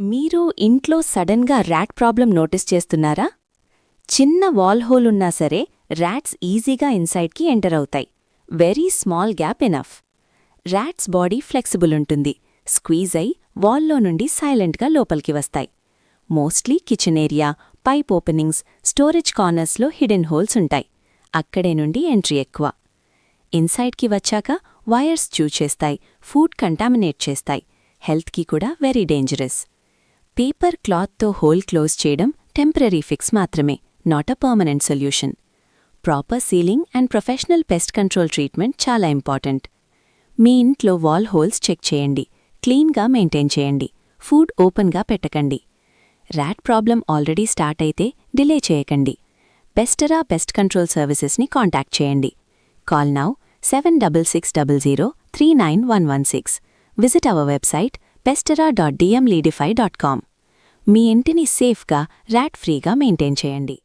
మీరు ఇంట్లో సడన్గా ర్యాట్ ప్రాబ్లం నోటీస్ చేస్తున్నారా? చిన్న వాల్ హోల్ ఉన్నా సరే ర్యాట్స్ ఈజీగా ఇన్సైడ్కి ఎంటర్ అవుతాయి. Very small gap enough. Rats body flexible ఉంటుంది. స్క్వీజ్ అయి వాల్లో నుండి సైలెంట్గా లోపలికి వస్తాయి. Mostly kitchen area, pipe openings, storage కార్నర్స్లో హిడెన్ హోల్స్ ఉంటాయి. అక్కడే నుండి ఎంట్రీ ఎక్కువ. ఇన్సైడ్కి వచ్చాక వైర్స్ చూ చేస్తాయి, ఫుడ్ కంటామినేట్ చేస్తాయి. హెల్త్కి కూడా వెరీ డేంజరస్. పేపర్ క్లాత్తో హోల్ క్లోజ్ చేయడం టెంపరరీ ఫిక్స్ మాత్రమే, not a permanent solution. Proper ceiling and professional pest control treatment చాలా ఇంపార్టెంట్. మీ ఇంట్లో వాల్ హోల్స్ చెక్ చేయండి, క్లీన్గా మెయింటైన్ చేయండి, ఫుడ్ ఓపెన్గా పెట్టకండి. ర్యాట్ ప్రాబ్లం ఆల్రెడీ స్టార్ట్ అయితే డిలే చేయకండి. పెస్టెరా పెస్ట్ కంట్రోల్ సర్వీసెస్ని కాంటాక్ట్ చేయండి. Call now 7600391116. Visit our website pestera.dmleadify.com. మీ ఇంటిని సేఫ్గా, ర్యాట్ ఫ్రీగా మెయింటైన్ చేయండి.